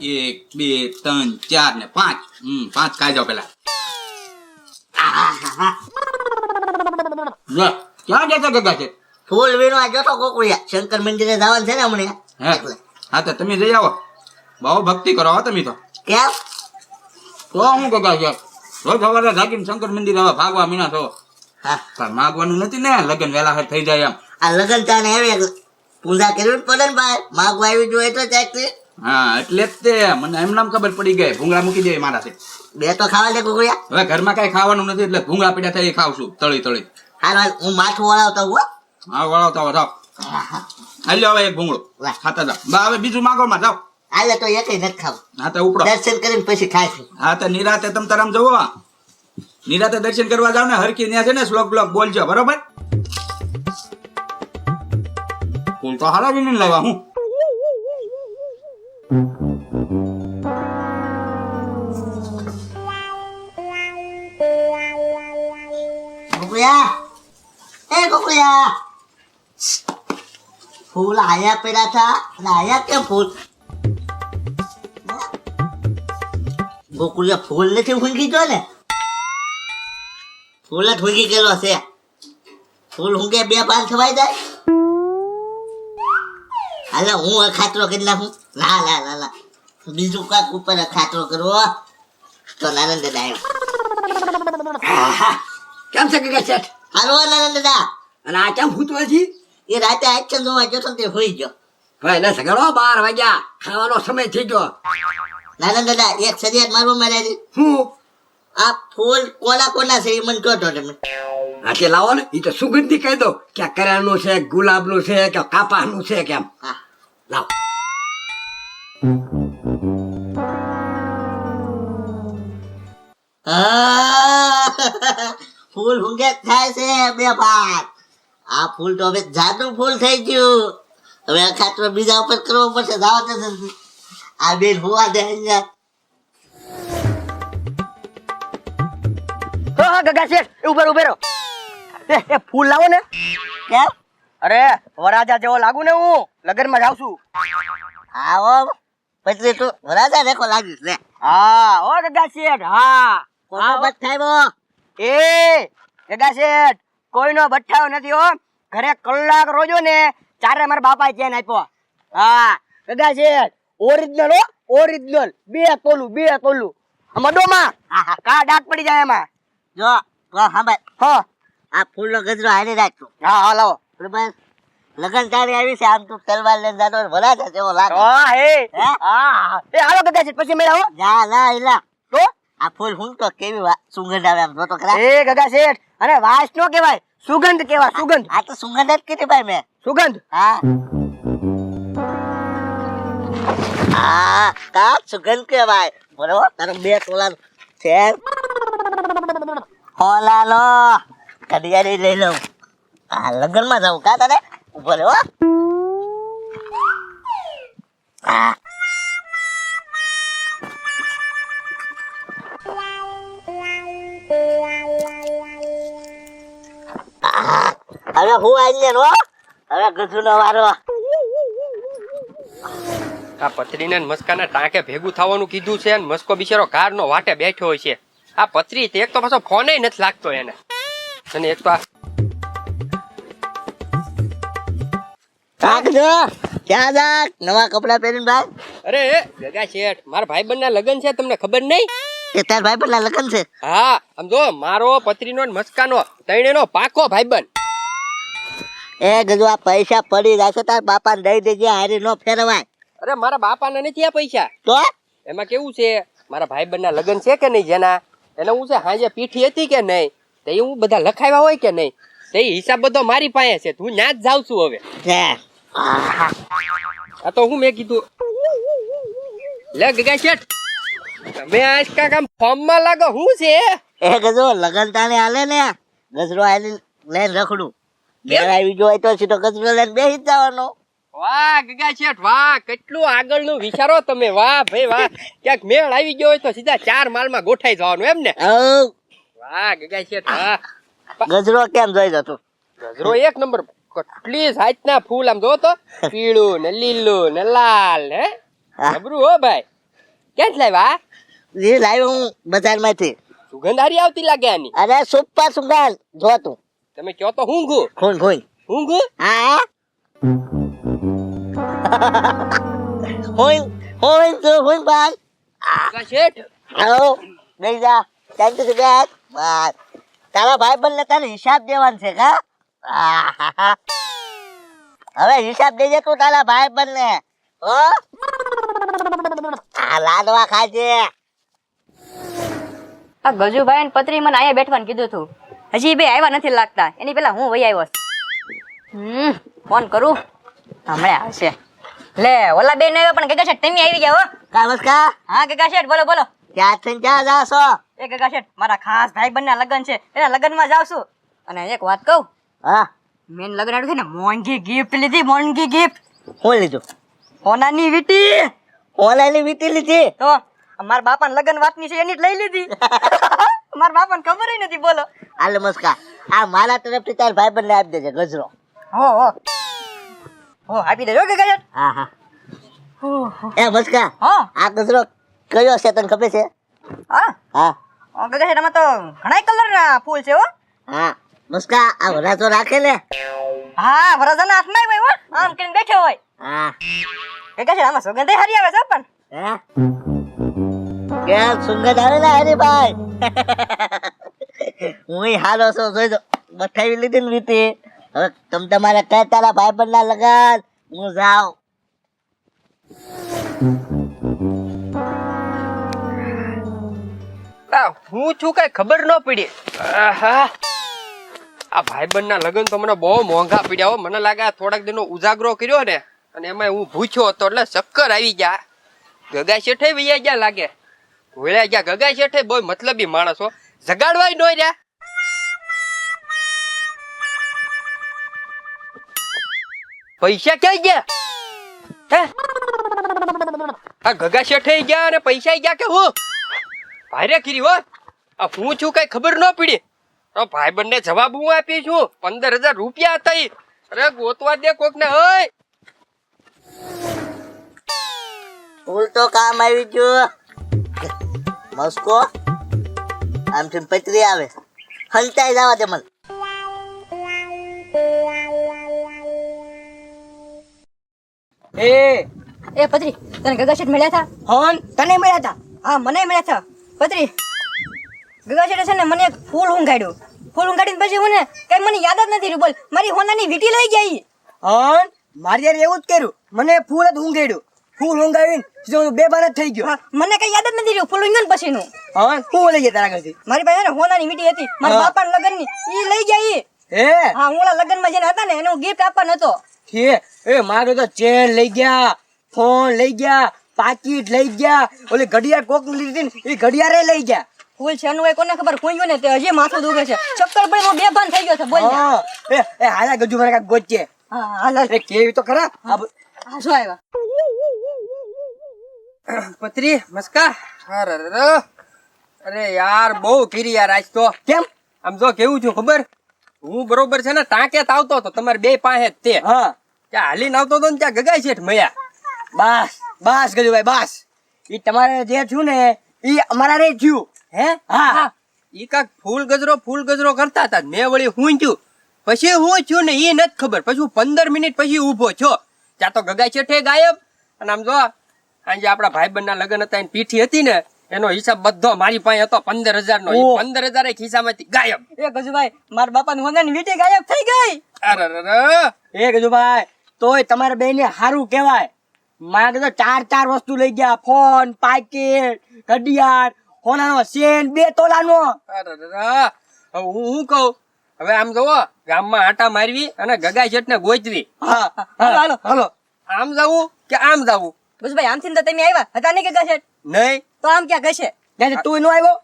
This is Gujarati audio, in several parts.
1 2 3 4 ને 5 5 ખાઈ જાઓ પેલા લે ક્યાં જતા ગગા છે ફૂલ વીણવા જતો કોકુડિયા શંકર મંદિરે જવાનું છે ને હમણાં હે હા તો તમે જઈ આવો બહુ ભક્તિ કરો હો તમે તો કેમ તો હું ગગા છે રોજ સવારે જાગીને શંકર મંદિર હવે ભાગવા મીના છો હા પણ માગવાનું નથી ને લગન વેલા થઈ જાય એમ આ લગન ચાને આવે પૂજા કરવી જ પડે ને ભાઈ માગવા આવી જોઈએ તો ચાકરી હા એટલે જ તે મને એમ નામ ખબર પડી ગઈ ભૂંગળા મૂકી દે મારા છે બે તો ખાવા દે કોકુડિયા હવે ઘરમાં કઈ ખાવાનું નથી એટલે ભૂંગળા પીડા થાય એ ખાવ છું તળી તળી હાલ હું માથું વળાવતો હું હા વળાવતા હો જાઓ હાલ્યો હવે એક ભૂંગળો ખાતા જાઓ બા હવે બીજું માગો માં જાઓ હાલે તો એકય નથી ખાવું હા તો ઉપડો દર્શન કરીને પછી ખાય છે હા તો નિરાતે તમ તારામ જવો નિરાતે દર્શન કરવા જાવ ને હરકી ત્યાં છે ને શ્લોક બ્લોક બોલજો બરોબર ફૂલ તો હારા બી નહીં લાવવા હું કોકુડિયા એ કોકુડિયા ફૂલ આયા પેલા થા અને આયા કેમ ફૂલ ગોકુલિયા ફૂલ નથી ઊંઘી ગયો ને ફૂલ જ ઊંઘી ગયેલો છે ફૂલ ઊંઘે બે પાન થવાઈ જાય હાલે હું ખાતરો કરી નાખું ના ના ના ના બીજું કાક ઉપર ખાતરો કરવો તો નાનંદ દાદા કેમ છે ગગા શેઠ હાલો નાનંદ દાદા અને આ કેમ ભૂતો હજી એ રાતે એક્શન જોવા જતો તે હોઈ ગયો ભાઈ ને સગડો 12 વાગ્યા ખાવાનો સમય થઈ ગયો નાનંદ દાદા એક સરિયાત મારવા માર્યા હું આ ફૂલ કોના કોના છે એ મને કહો તો તમે આટલે લાવો ને એ તો સુગંધી કહી દો કે કરાનું છે ગુલાબનું છે કે કાપાનું છે કેમ હા લાવો ફૂલ ઊંઘે થાય છે બે ભાગ આ ફૂલ તો હવે જાદુ ફૂલ થઈ ગયું હવે આ ખાતરો બીજા ઉપર કરવો પડશે જાવ તો જલ્દી આ બેન હોવા દે અહીંયા હા ગગા શેઠ ઉભેરો એ ફૂલ લાવો ને કેમ અરે વરાજા જેવો લાગુ ને હું લગનમાં જાઉં છું આવો પછી તું રાજા દેખો લાગીશ લે હા ઓ ગગા શેઠ હા કોનો બત થાય એ ગગા શેઠ કોઈનો બઠ્ઠાયો નથી હો ઘરે કલાક રોજો ને ચારે મારા બાપાએ ચેન આપ્યો હા ગગા શેઠ ઓરિજિનલ હો ઓરિજિનલ બે તોલું મડોમાં કા ડાક પડી જાય એમાં જો તો સાંભળ હા આ ફૂલનો ગજરો હારી રાખજો હા લાવો બરાબર લગન તારી આવી છે આમ તું તલવાર લઈને જાતો વરાજા જેવો લાગે હા હે? હા એ હાલો ગગા શેઠ પછી મેળા હો જા ના ઇલા તો આ ફૂલ હું તો કેવી સુગંધ આવે આમ જોતો ખરા એ ગગા શેઠ અને વાસ નો કહેવાય સુગંધ કહેવાય સુગંધ આ તો સુગંધ જ કીધી ભાઈ મેં સુગંધ હા હા કા સુગંધ કહેવાય બરોબર તારો બે તોલા છે હોલાલો કડિયારી લઈ લઉં આ લગનમાં જાઉં કા તારે ઉભો રે હો હા હવે હું આવીને રો હવે ગધુનો વારો આ પથરીને મસ્કાના ટાંકે ભેગું થવાનું કીધું છે અને મસ્કો બિચારો કારનો વાટે બેઠો હોય છે આ પથરી એક તો પાછો ફોને નથી લાગતો એને અને એક તો ભાગજો ક્યાં જા નવા કપડા પહેરીને ભાઈ અરે ગગા શેઠ મારા ભાઈબંધના લગ્ન છે તમને ખબર નહીં એ તાર ભાઈ પેલા લગન છે હા આમ જો મારો પથરીનો ને મસ્કાનો ત્રણેયનો પાકો ભાઈબંધ એ ગજુ આ પૈસા પડી જશે તાર બાપાને દઈ દેજે હારી નો ફેરવાય અરે મારા બાપાના નથી આ પૈસા તો એમાં કેવું છે મારા ભાઈબંધના લગ્ન છે કે નહીં જેના એને હું છે હાજે પીઠી હતી કે નહીં તે હું બધા લખાવ્યા હોય કે નહીં તે હિસાબ બધો મારી પાસે છે તું ન્યા જ જાઉં છું હવે આ તો હું મેં કીધું લે ગગા શેઠ તમે આજ કાક આમ ફોર્મમાં લાગો હું છે એ ગજો લગન તાને હાલે ને ગજરો હાલી લઈને રખડું ઘેર આવી જો તો સીધો ગજરો લઈને બેસી જ જવાનો વાહ ગગા શેઠ વાહ કેટલું આગળનું વિચારો તમે વાહ ભાઈ વાહ ક્યાંક મેળ આવી ગયો હોય તો સીધા 4 માળમાં ગોઠાઈ જવાનું એમ ને વાહ ગગા શેઠ વાહ ગજરો કેમ જોઈ જતો ગજરો એક નંબર કેટલી જાતના ફૂલ આમ જો તો પીળું ને લીલું ને લાલ હે જબરું હો ભાઈ ક્યાં લાવ્યા એ લાવ્યો હું બજારમાંથી. સુગંધ હારી આવતી લાગે આની. અરે સુપર સુગંધ જો તું. તમે કયો તો હું ગુ ખૂન ખૂન. હું ગુ હા હોય હોય તો હોય બાર. શેઠ આવો લઈ જા. થેન્ક યુ સુગંધ. બસ તારા ભાઈ બંને તને હિસાબ દેવાનો છે કા? આહાહા. હવે હિસાબ દેજે તું તારા ભાઈ બંને હો. આ લાડવા ખાજે. આ ગજુભાઈ ને પત્રી મને અહીંયા બેઠવાનું કીધું તું. હજી બે આવ્યા નથી લાગતા. એની પેલા હું વહી આવ્યો. ફોન કરું હમણાં આવશે. લે ઓલા બે આવ્યા પણ ગગા શેઠ તમે આવી ગયા હો. નમસ્કાર. હા ગગા શેઠ બોલો બોલો. ક્યાં થઈને ક્યાં જાવ છો? એ ગગા શેઠ મારા ખાસ ભાઈ બંને લગ્ન છે એના લગ્નમાં જાઉં છું. અને એક વાત કહું હા મેન લગ્ન આડું છે ને મોંઘી ગિફ્ટ લીધી મોંઘી ગિફ્ટ. હું લીધું? સોનાની વીટી. ઓલાની વીટી લીધી? તો મારા બાપાને લગ્ન વાતની છે એની જ લઈ લીધી. મારા બાપાને ખબર નથી બોલો. આ નમસ્કાર. આ મારા તરફથી તાર ભાઈ બંને આપી દેજે ગજરો. હો હો હો આપી દેજો ગગા શેઠ. હા હા. એ નમસ્કાર. હા આ ગજરો કયો છે તને ખબર છે? હા હા ગગા શેઠ આમાં તો ઘણા કલર ના ફૂલ છે હો. હા નમસ્કાર. આ વરાજો રાખે ને? હા વરસાદના હાથમાં હોય હો આમ કરીને બેઠો હોય. હા ગગા શેઠ આમાં સુગંધ હારી આવે છે પણ. હે કેમ સુગંધ આવે ને હરીભાઈ? હું હાલો છો જોઈ દો. બઠાવી લીધી ને વીટી. હવે તમ તમારે કઈ તારા ભાઈ બંને લગન હું જાઉં. હું છું કઈ ખબર ન પડી. આહા આ ભાઈબંધ ના લગ્ન તો મને બહુ મોંઘા પડ્યા હો. મને લાગે આ થોડાક દિનો ઉજાગરો કર્યો ને અને એમાં હું ભૂખ્યો હતો એટલે ચક્કર આવી ગયા. ગગા શેઠે વૈયા ગયા લાગે. વળ્યા ગયા ગગા શેઠે બહુ મતલબી માણસ હો. જગાડવાય ન રહ્યા. પૈસા ક્યાં ગયા? હે આ ગગા શેઠે ગયા અને પૈસા ગયા કે હું ભારે કીરી હો. આ હું છું કઈ ખબર ન પડી. ભાઈ બંને જવાબ હું આપી છું. 15,000 રૂપિયા હતા ઈ. અરે ગોતવા દે કોક ને. ઓય ફૂલ તો કામ આવી ગયું. મસ્કો આમથી પતરી આવે હલતાઈ જવા દે મને. એ પત્રી તને ગગા શેઠ મળ્યા હતા? હોન તને મળ્યા હતા. હા મને મળ્યા હતા. પત્રી ગગા શેઠે છે ને મને એક ફૂલ ઊંઘાડ્યું. ફૂલ ઊંઘાડીને પછી હું ને કઈ મને યાદ જ નથી રહ્યું. બોલ મારી હોનાની વીટી લઈ ગઈ. હોન મારી યાર એવું જ કર્યું. મને ફૂલ જ ઊંઘાડ્યું. ફૂલ ઊંઘાડીને જો હું બેભાન જ થઈ ગયો. હા મને કઈ યાદ જ નથી રહ્યું. ફૂલ ઊંઘ્યું ને પછીનું. હોન હું લઈ ગયા તારા ઘરથી? મારી પાસે ને હોનાની વીટી હતી મારા હા. બાપાના લગ્નની. ઈ લઈ ગઈ. હે હા હું ઓલા લગ્નમાં જેને હતા ને એને હું ગિફ્ટ આપવાનો હતો. છે એ મારો તો ચેન લઈ ગયા, ફોન લઈ ગયા, પાકીટ લઈ ગયા, ઓલી ઘડિયાળ કોક લીધી ને એ ઘડિયાળે લઈ ગયા. ફૂલ છે એનું કોને ખબર કોઈ ને તે હજી માથું દુખે છે. ચક્કર પડી હું બેભાન થઈ ગયો છે. બોલ ને. હા એ હાલા ગજુ મને કાંઈક ગોચે. હા હાલ હાલ. એ કેવી તો ખરા. હા જો આવ્યા. પત્રી મસ્કા. અરે યાર બહુ કીરી યાર આજ તો. કેમ? આમ જો કેવું છું ખબર? હું બરોબર છે ને ટાંકે આવતો હતો તમારે બે પાસે જ તે. હા ત્યાં હાલીને આવતો હતો ને ત્યાં ગગા શેઠ મળ્યા. બસ બસ ગજુભાઈ બસ. ઈ તમારે જે થયું ને ઈ અમારા રે થયું. હે હા ઈ કાક ફૂલ ગજરો કરતા હતા. મેં વળી હું થયું પછી હું થયું ને એ નથી ખબર. પછી હું 15 મિનિટ પછી ઊભો છો ત્યાં તો ગગા શેઠે ગાયબ. અને આમ જો આજે આપણા ભાઈબંધ ના લગ્ન હતા એની પીઠી હતી ને એનો હિસાબ બધો મારી પાસે હતો 15,000 નો. 15,000 ખિસ્સામાંથી ગાયબ. એ ગજુભાઈ મારા બાપાની હોનાની વીટી ગાયબ થઈ ગઈ. અરે એ ગજુભાઈ તોય તમારે બે ને સારું કેવાય. મારે તો 4 વસ્તુ લઈ ગયા. ફોન, પાકીટ, ઘડિયાળ, હોનાનો ચેન 2 તોલાનો. અરે હવે હું કહું હવે આમ જોવો ગામમાં આટા મારવી અને ગગા શેઠ ને ગોચવી. હા હાલો હાલો હાલો. આમ જાવું કે આમ જાવું? ગજુભાઈ આમથી તો તમે આવ્યા હતા ને ગગા શેઠ? નહીં તો આમ ક્યાં કશે? ત્યારે તું નો આવ્યો?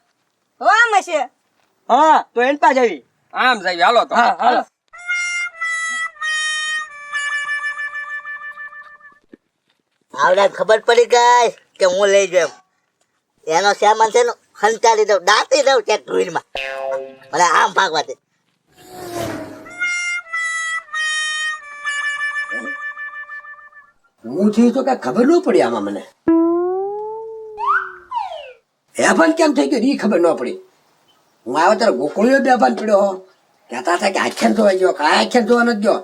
તો આમ હશે. હા તો એન પાસે આવી. આમ જાય. હાલો તો. હા હાલો. આવડા ખબર પડી ગઈ કે હું લઈ જાઉં. એનો સામાન છે ને હંચાલી દઉં દાંતી દઉં ત્યાં ધૂળમાં. મને આમ ભાગવા દે. હું છું તો કઈ ખબર ન પડી આમાં મને. બેભાન કેમ થઈ ગયો એ ખબર ન પડી. હું આવ્યો ત્યારે ગોકળીઓ બેભાન પડ્યો હો. કહેતા હતા કે આખ્યાન જોવા ગયો, કાંઈ આખ્યાન જોવા નથી ગયો.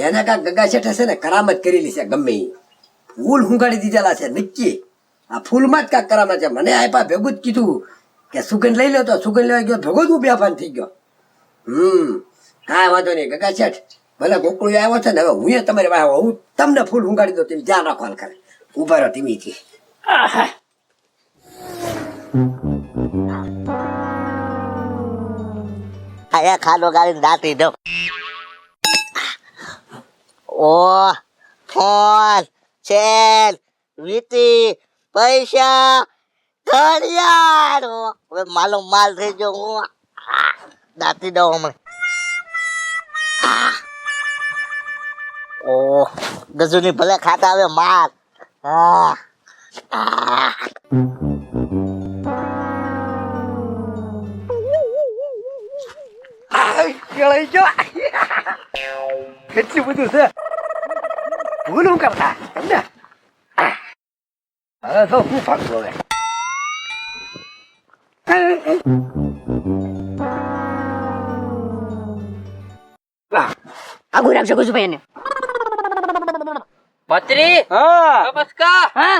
એને કાંઈક ગગા શેઠે છે ને કરામત કરેલી છે ગમે એ. ફૂલ હુંગાડી દીધેલા છે નક્કી. આ ફૂલમાં જ કાંઈક કરામત છે. મને આપ્યા ભેગું જ કીધું કે સુગંધ લઈ લો. તો સુગંધ લેવા ગયો ભેગો જ હું બેભાન થઈ ગયો. કાંઈ વાંધો નહીં ગગા શેઠ, ભલે ગોકળીઓ આવ્યો છે ને, હવે હું તમારી વાહ હું તમને ફૂલ હુંગાડી દઉં. તમે ધ્યાન રાખવાનું કરે. ઉભા રહો ધીમીથી. આયા ખાડો ગાળીને દાટી દો. ઓ ફોન, ચેન, વીટી, પૈસા, ઘડિયાળ. હવે માલો માલ થઈ ગયો. હું દાટી દઉં હમણાં. ઓ ગજુની ભલે ખાતા હવે માર. હા કેળાઈ ગયો. કેટલું બધું છે. ભૂલું કરતા સમજ્યા. હવે તો શું ફાકતું હવે. આગું રાખજો ગજુભાઈ એને. પત્રી હા નમસ્કાર. હા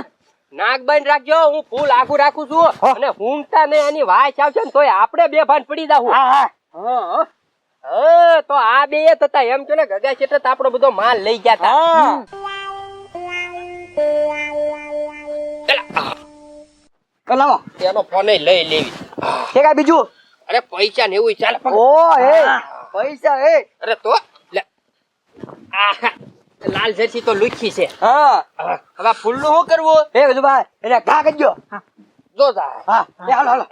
નાક બંધ રાખજો. હું ફૂલ આખું રાખું છું અને ઊંઘતા ને એની વાસ આવશે ને તોય આપણે બેભાન પડી જાવું. હા તો આ બે થતા એમ કે ને ગગા શેઠે તો આપણો બધો માલ લઈ ગયા તા. લાવો એનો ફોન લઈ લેવી. કે કાંઈ બીજું. અરે પૈસા ને એવું ચાલ. ઓ હે પૈસા હે. અરે તો લે. આહા, લાલ જર્સી તો લુખી છે. હા હવે ફૂલ નું શું કરવું? હે ગજુભાઈ એને ઘા કરજો. જો જા. હા હાલો હાલો.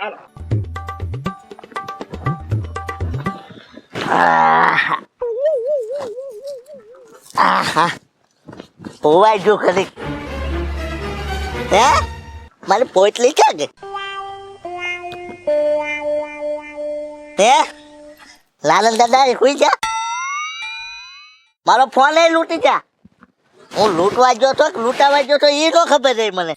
હોવાય જો ખરી. હે મારી પોટલી ક્યાં ગઈ? હે લાલન દાદા ખુઈ જા. મારો ફોન લૂંટી જા. હું લૂંટવા ગયો તો લૂંટાવા ગયો તો એ તો ખબર રહી મને.